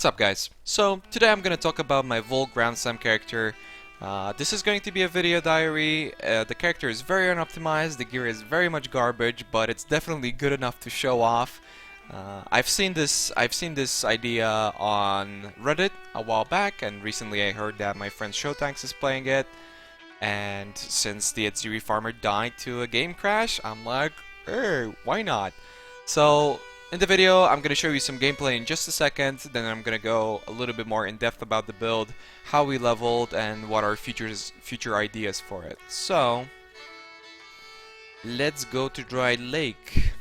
What's up, guys? So today I'm going to talk about my Vaal Ground Slam character. This is going to be a video diary. The character is very unoptimized, the gear is very much garbage, but it's definitely good enough to show off. I've seen this idea on Reddit a while back, and recently I heard that my friend Showtanks is playing it. And since the Exile farmer died to a game crash, I'm like, hey, why not? So in the video, I'm going to show you some gameplay in just a second, then I'm going to go a little bit more in depth about the build, how we leveled, and what our future ideas for it. So, let's go to Dry Lake.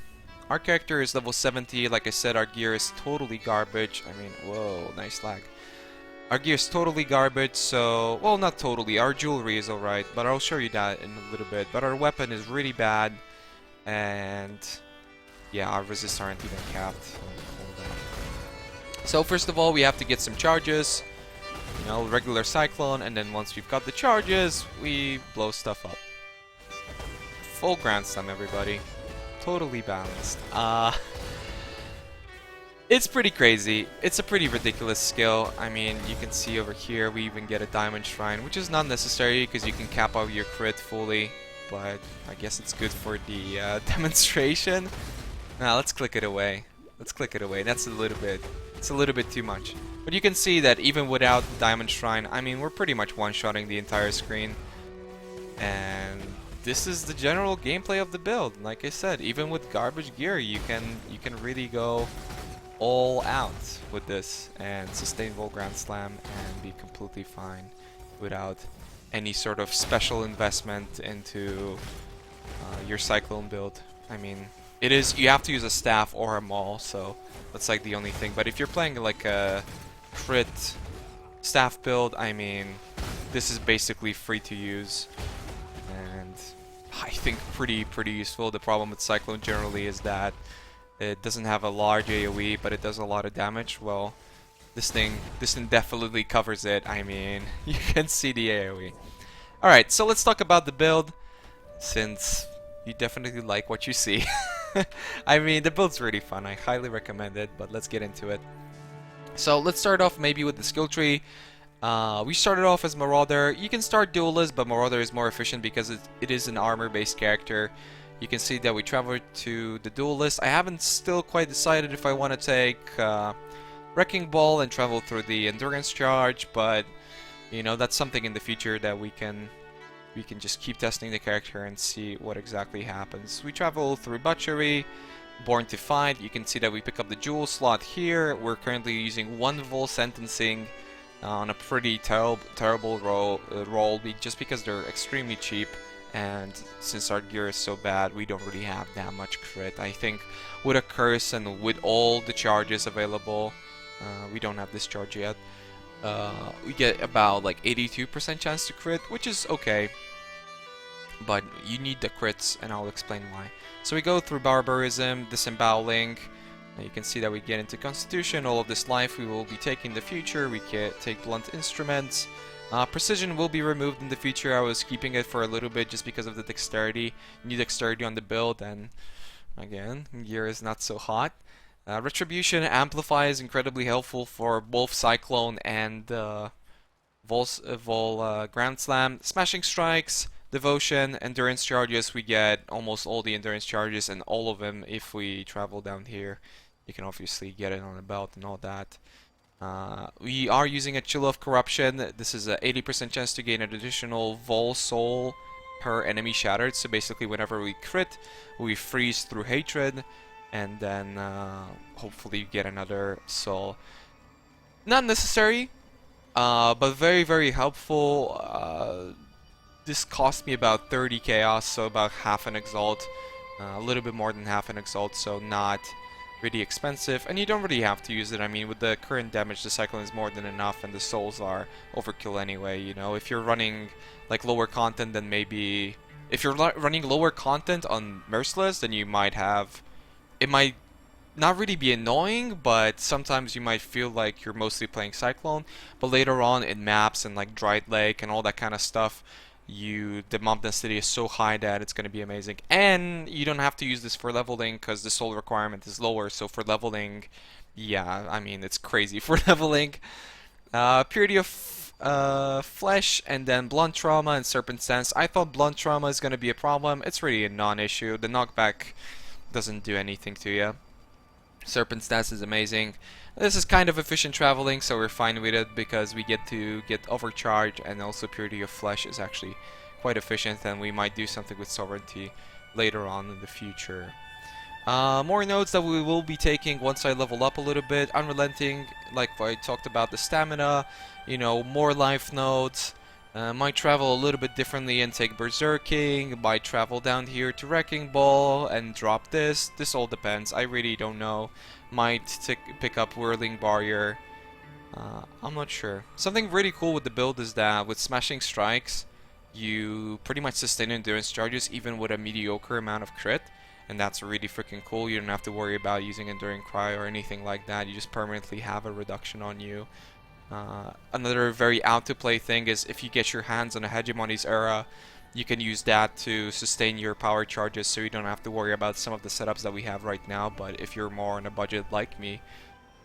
Our character is level 70, like I said, our gear is totally garbage. I mean, whoa, nice lag. Our gear is totally garbage, so, well, not totally, our jewelry is alright, but I'll show you that in a little bit. But our weapon is really bad, and yeah, our resists aren't even capped. So first of all, we have to get some charges. You know, regular cyclone, and then once we've got the charges, we blow stuff up. Full Grand Slam, everybody. Totally balanced. It's pretty crazy. It's a pretty ridiculous skill. I mean, you can see over here, we even get a Diamond Shrine, which is not necessary because you can cap out your crit fully. But I guess it's good for the demonstration. Now let's click it away. Let's click it away. That's it's a little bit too much. But you can see that even without the Diamond Shrine, I mean, we're pretty much one-shotting the entire screen. And this is the general gameplay of the build. Like I said, even with garbage gear, you can really go all out with this and sustain Vaal Grand Slam and be completely fine without any sort of special investment into your Cyclone build. I mean, you have to use a staff or a maul, so that's like the only thing. But if you're playing like a crit staff build, I mean, this is basically free to use, and I think pretty useful. The problem with Cyclone generally is that it doesn't have a large AoE, but it does a lot of damage. Well, this thing definitely covers it. I mean, you can see the AoE. Alright, so let's talk about the build, since you definitely like what you see. I mean, the build's really fun. I highly recommend it, but let's get into it. So let's start off maybe with the skill tree. We started off as Marauder. You can start Duelist, but Marauder is more efficient because it is an armor-based character. You can see that we traveled to the Duelist. I haven't still quite decided if I want to take Wrecking Ball and travel through the Endurance Charge, but you know, that's something in the future that we can just keep testing the character and see what exactly happens. We travel through Butchery, Born to Fight. You can see that we pick up the jewel slot here. We're currently using one Vaal Sentencing on a pretty terrible roll just because they're extremely cheap, and since our gear is so bad, we don't really have that much crit. I think with a curse and with all the charges available, we don't have this charge yet. We get about like 82% chance to crit, which is okay, but you need the crits, and I'll explain why. So we go through Barbarism, Disemboweling. You can see that we get into Constitution. All of this life we will be taking in the future. We can take Blunt Instruments. Precision will be removed in the future. I was keeping it for a little bit just because of the Dexterity. You need Dexterity on the build, and again, gear is not so hot. Retribution Amplify is incredibly helpful for both Cyclone and Vaal Grand Slam. Smashing Strikes, Devotion, Endurance Charges. We get almost all the Endurance Charges, and all of them if we travel down here. You can obviously get it on a belt and all that. We are using a Chill of Corruption. This is a 80% chance to gain an additional Vaal Soul per enemy shattered. So basically whenever we crit, we freeze through Hatred, and then hopefully get another soul. Not necessary, but very helpful. This cost me about 30 chaos, so about half an exalt, a little bit more than half an exalt, so not really expensive, and you don't really have to use it. I mean, with the current damage, the Cyclone is more than enough, and the souls are overkill anyway. You know, if you're running like lower content, then maybe if you're running lower content on Merciless, then you might have. It might not really be annoying, but sometimes you might feel like you're mostly playing Cyclone. But later on in maps and like Dried Lake and all that kind of stuff, the mob density is so high that it's going to be amazing. And you don't have to use this for leveling because the soul requirement is lower. So for leveling, Yeah, I mean, it's crazy for leveling. Purity of Flesh, and then Blunt Trauma and Serpent Stance. I thought Blunt Trauma is going to be a problem. It's really a non-issue. The knockback doesn't do anything to you. Serpent Stance is amazing. This is kind of efficient traveling, so we're fine with it because we get to get overcharge, and also Purity of Flesh is actually quite efficient, and we might do something with Sovereignty later on in the future. More notes that we will be taking once I level up a little bit. Unrelenting, like I talked about, the stamina, you know, more life nodes. Might travel a little bit differently and take Berserking. Might travel down here to Wrecking Ball and drop this. This all depends. I really don't know. Might pick up Whirling Barrier. I'm not sure. Something really cool with the build is that with Smashing Strikes, you pretty much sustain endurance charges even with a mediocre amount of crit. And that's really freaking cool. You don't have to worry about using Enduring Cry or anything like that. You just permanently have a reduction on you. Another very out-to-play thing is if you get your hands on a Hegemony's Era, you can use that to sustain your power charges so you don't have to worry about some of the setups that we have right now. But if you're more on a budget like me,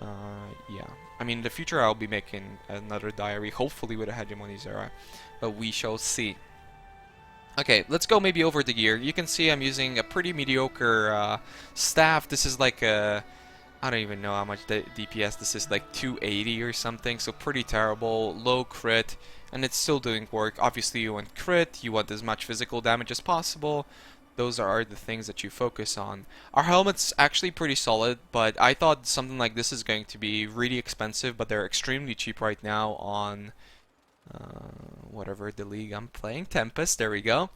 yeah. I mean, in the future I'll be making another diary, hopefully with a Hegemony's Era, but we shall see. Okay, let's go maybe over the gear. You can see I'm using a pretty mediocre staff. This is like a... I don't even know how much DPS this is, like 280 or something, so pretty terrible, low crit, and it's still doing work. Obviously you want crit, you want as much physical damage as possible. Those are the things that you focus on. Our helmet's actually pretty solid, but I thought something like this is going to be really expensive, but they're extremely cheap right now on whatever the league I'm playing, Tempest, there we go.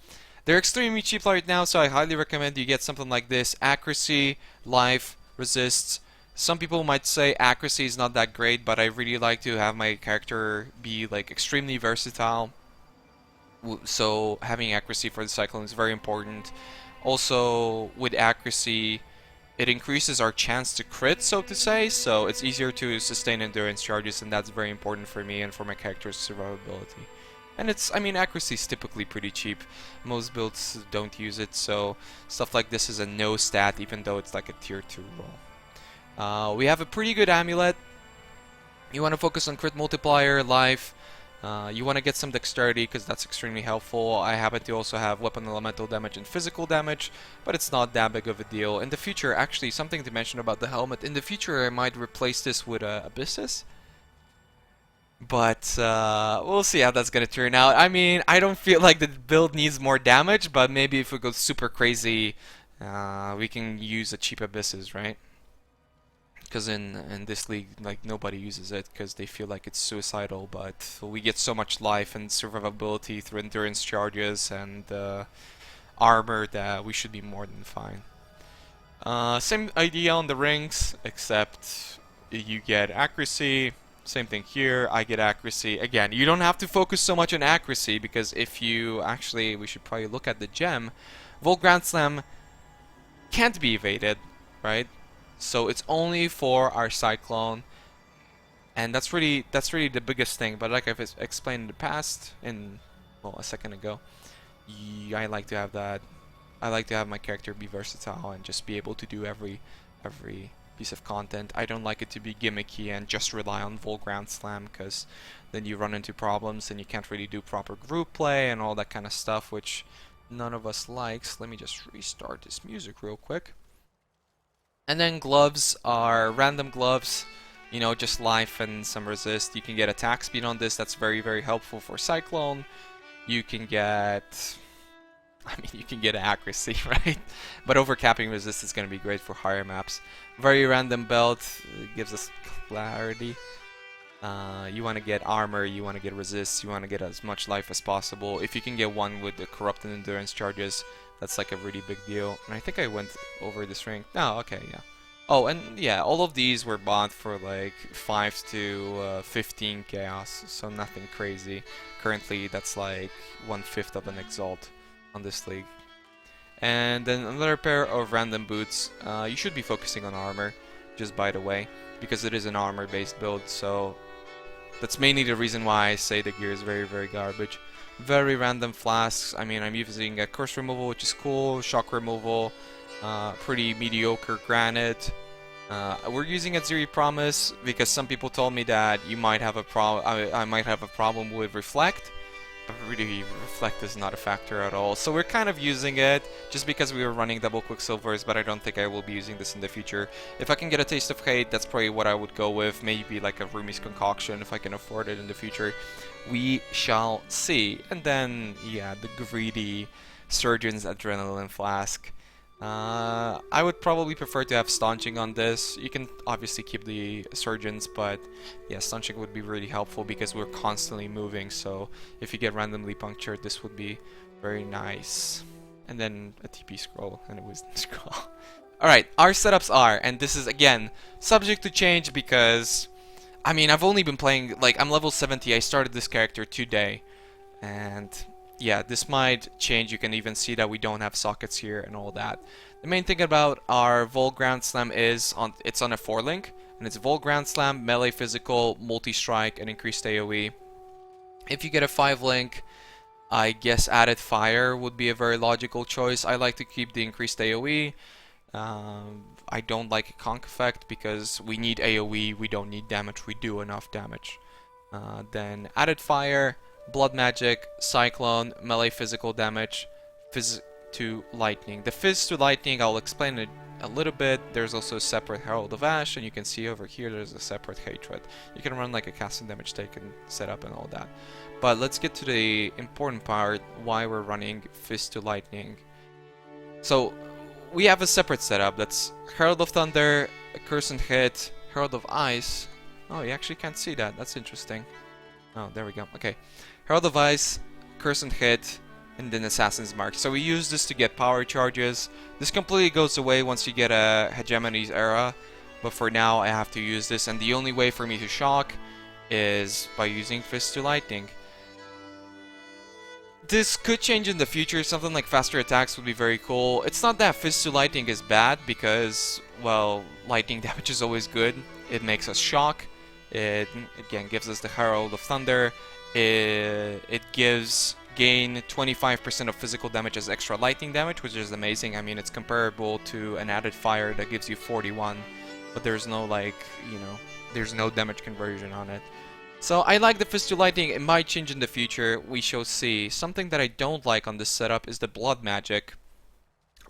They're extremely cheap right now, so I highly recommend you get something like this. Accuracy, life, resists. Some people might say accuracy is not that great, but I really like to have my character be like extremely versatile. So having accuracy for the cyclone is very important. Also, with accuracy, it increases our chance to crit, so to say, so it's easier to sustain endurance charges, and that's very important for me and for my character's survivability. And it's, I mean, accuracy is typically pretty cheap. Most builds don't use it, so stuff like this is a no stat, even though it's like a tier 2 role. We have a pretty good amulet. You want to focus on crit multiplier, life. You want to get some dexterity because that's extremely helpful. I happen to also have weapon elemental damage and physical damage, but it's not that big of a deal. In the future, actually, something to mention about the helmet. In the future, I might replace this with Abyssus. But we'll see how that's going to turn out. I mean, I don't feel like the build needs more damage, but maybe if we go super crazy, we can use a cheap Abyssus, right? Because in this league, like, nobody uses it because they feel like it's suicidal, but we get so much life and survivability through endurance charges and armor that we should be more than fine. Same idea on the rings, except you get accuracy. Same thing here, I get accuracy. Again, you don't have to focus so much on accuracy, because if you actually, we should probably look at the gem. Vaal Grand Slam can't be evaded, right? So it's only for our cyclone, and that's really the biggest thing. But like I've explained in the past, well, a second ago, I like to have that. I like to have my character be versatile and just be able to do every piece of content. I don't like it to be gimmicky and just rely on Vaal Grand Slam, because then you run into problems and you can't really do proper group play and all that kind of stuff, which none of us likes. Let me just restart this music real quick. And then gloves are random gloves, you know, just life and some resist. You can get attack speed on this, that's very helpful for Cyclone. You can get, I mean, you can get accuracy, right? But overcapping resist is going to be great for higher maps. Very random belt, gives us clarity. You want to get armor, you want to get resist, you want to get as much life as possible. If you can get one with the corrupted endurance charges, that's like a really big deal. And I think I went over this ring. No, okay, yeah. Oh, and yeah, all of these were bought for like 5 to 15 chaos, so nothing crazy. Currently, that's like 1/5 of an exalt on this league. And then another pair of random boots. You should be focusing on armor, just by the way, because it is an armor-based build, so that's mainly the reason why I say the gear is very garbage. Very random flasks. I mean, I'm using a curse removal, which is cool, shock removal, pretty mediocre granite, We're using Azuri Promise because some people told me that you might have a I might have a problem with Reflect, but really Reflect is not a factor at all. So we're kind of using it just because we were running double Quicksilvers, but I don't think I will be using this in the future. If I can get a Taste of Hate, that's probably what I would go with. Maybe like a Rumi's Concoction if I can afford it in the future. We shall see. And then, yeah, the greedy Surgeon's Adrenaline Flask. I would probably prefer to have staunching on this. You can obviously keep the surgeons, but yeah, staunching would be really helpful because we're constantly moving. So if you get randomly punctured, this would be very nice. And then a TP scroll and a wisdom scroll. Alright, our setups are, and this is again subject to change because I mean I've only been playing, like, I'm level 70. I started this character today, and yeah, this might change. You can even see that we don't have sockets here and all that. The main thing about our Vaal Grand Slam is it's on a 4-link, and it's Vaal Grand Slam, melee physical, multi-strike, and increased AoE. If you get a 5-link, I guess added fire would be a very logical choice. I like to keep the increased AoE. I don't like a conk effect because we need AoE, we don't need damage, we do enough damage. Then added fire, blood magic, cyclone, melee physical damage, fizz to lightning. The fizz to lightning, I'll explain it a little bit. There's also a separate Herald of Ash, and you can see over here there's a separate hatred. You can run like a casting damage taken setup and all that. But let's get to the important part, why we're running fizz to lightning. So we have a separate setup. That's Herald of Thunder, a Curse and Hit, Herald of Ice. Oh, you actually can't see that. That's interesting. Oh, there we go. Okay. Herald of Ice, Curse and Hit, and then Assassin's Mark. So we use this to get power charges. This completely goes away once you get a Hegemony's Era, but for now I have to use this, and the only way for me to shock is by using Fist to Lightning. This could change in the future. Something like faster attacks would be very cool. It's not that Fist to Lightning is bad because, well, lightning damage is always good. It makes us shock. It, again, gives us the Herald of Thunder. It gives gain 25% of physical damage as extra lightning damage, which is amazing. I mean, it's comparable to an added fire that gives you 41, but there's no, like, you know, there's no damage conversion on it. So I like the Fist to Lightning. It might change in the future. We shall see. Something that I don't like on this setup is the blood magic.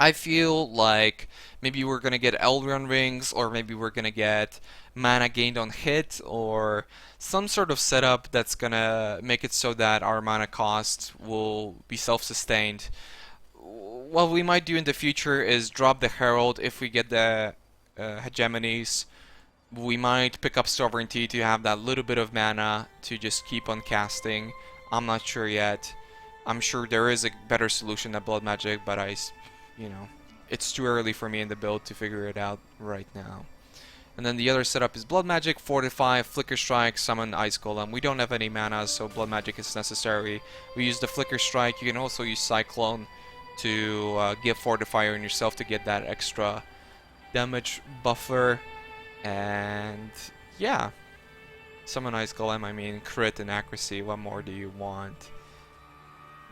I feel like maybe we're gonna get Elrond rings, or maybe we're gonna get mana gained on hit, or some sort of setup that's gonna make it so that our mana cost will be self-sustained. What we might do in the future is drop the Herald if we get the Hegemonies. We might pick up Sovereignty to have that little bit of mana to just keep on casting. I'm not sure yet. I'm sure there is a better solution than blood magic, but you know, it's too early for me in the build to figure it out right now. And then the other setup is blood magic, fortify, flicker strike, summon ice golem. We don't have any mana, so blood magic is necessary. We use the flicker strike. You can also use cyclone to give fortifier on yourself to get that extra damage buffer. And yeah, summon ice golem. I mean, crit and accuracy. What more do you want?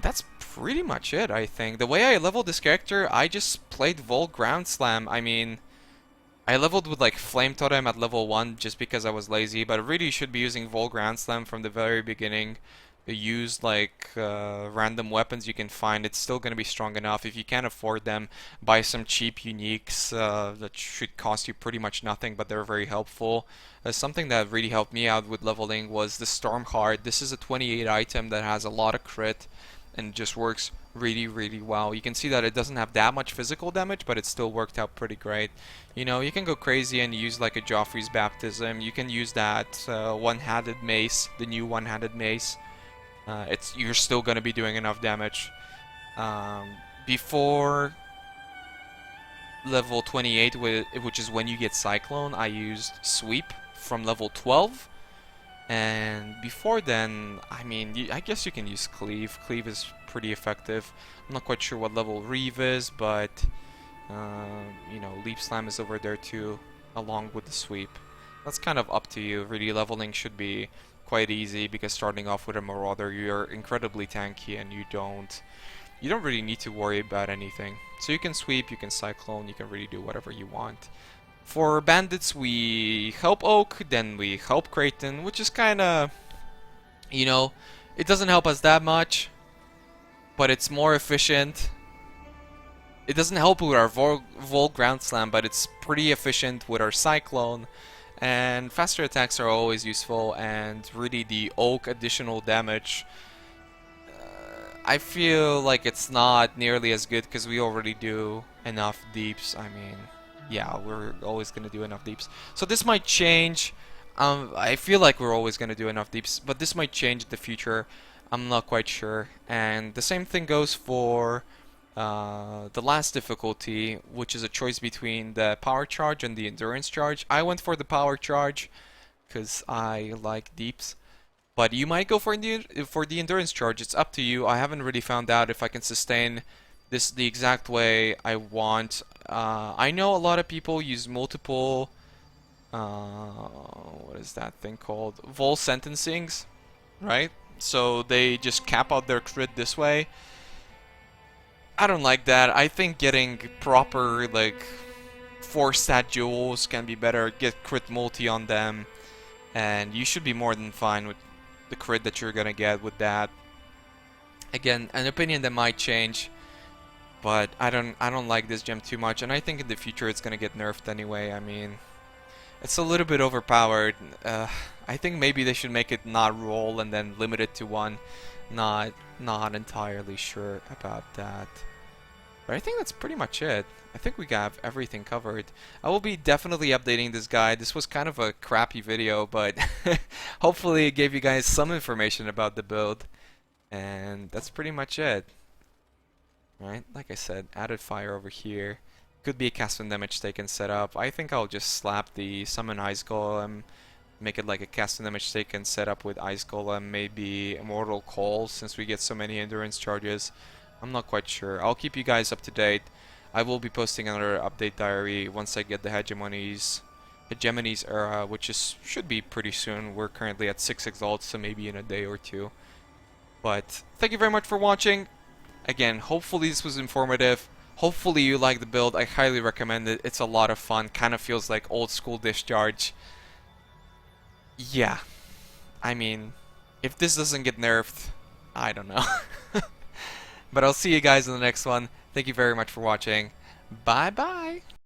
That's pretty much it, I think. The way I leveled this character, I just played Vaal Ground Slam. I mean, I leveled with like Flame Totem at level 1 just because I was lazy, but really you should be using Vaal Ground Slam from the very beginning. Use like random weapons you can find. It's still going to be strong enough. If you can't afford them, buy some cheap uniques that should cost you pretty much nothing, but they're very helpful. Something that really helped me out with leveling was the Stormheart. This is a 28 item that has a lot of crit and just works really, really well. You can see that it doesn't have that much physical damage, but it still worked out pretty great. You know, you can go crazy and use like a Joffrey's Baptism. You can use that one-handed mace, the new one-handed mace. You're still going to be doing enough damage. Before level 28, which is when you get Cyclone, I used Sweep from level 12. And before then, I mean, I guess you can use Cleave. Cleave is pretty effective. I'm not quite sure what level Reeve is, but you know, Leap Slam is over there too, along with the Sweep. That's kind of up to you. Really, leveling should be quite easy because starting off with a Marauder, you're incredibly tanky and you don't really need to worry about anything. So you can Sweep, you can Cyclone, you can really do whatever you want. For bandits, we help Oak, then we help Creighton, which is kind of, you know, it doesn't help us that much, but it's more efficient. It doesn't help with our Vaal Ground Slam, but it's pretty efficient with our Cyclone. And faster attacks are always useful, and really the Oak additional damage, I feel like it's not nearly as good because we already do enough deeps. I mean, yeah, we're always going to do enough deeps. So this might change. I feel like we're always going to do enough deeps, but this might change in the future. I'm not quite sure. And the same thing goes for the last difficulty, which is a choice between the power charge and the endurance charge. I went for the power charge because I like deeps. But you might go for the endurance charge. It's up to you. I haven't really found out if I can sustain this the exact way I want. I know a lot of people use multiple. What is that thing called? Vaal sentencings, right? So they just cap out their crit this way. I don't like that. I think getting proper like 4-stat jewels can be better. Get crit multi on them, and you should be more than fine with the crit that you're gonna get with that. Again, an opinion that might change, but I don't like this gem too much, and I think in the future it's gonna get nerfed anyway. I mean, it's a little bit overpowered. I think maybe they should make it not roll and then limit it to one. Not entirely sure about that. But I think that's pretty much it. I think we got everything covered. I will be definitely updating this guide. This was kind of a crappy video, but hopefully it gave you guys some information about the build. And that's pretty much it. Right? Like I said, added fire over here. Could be a cast and damage taken setup. I think I'll just slap the summon Ice Golem, make it like a cast and damage taken setup with Ice Golem, maybe Immortal Call since we get so many endurance charges. I'm not quite sure. I'll keep you guys up to date. I will be posting another update diary once I get the Hegemonies era, which should be pretty soon. We're currently at 6 exalts, so maybe in a day or two. But thank you very much for watching. Again, hopefully this was informative. Hopefully you like the build. I highly recommend it. It's a lot of fun. Kind of feels like old school Discharge. Yeah. I mean, if this doesn't get nerfed, I don't know. But I'll see you guys in the next one. Thank you very much for watching. Bye bye.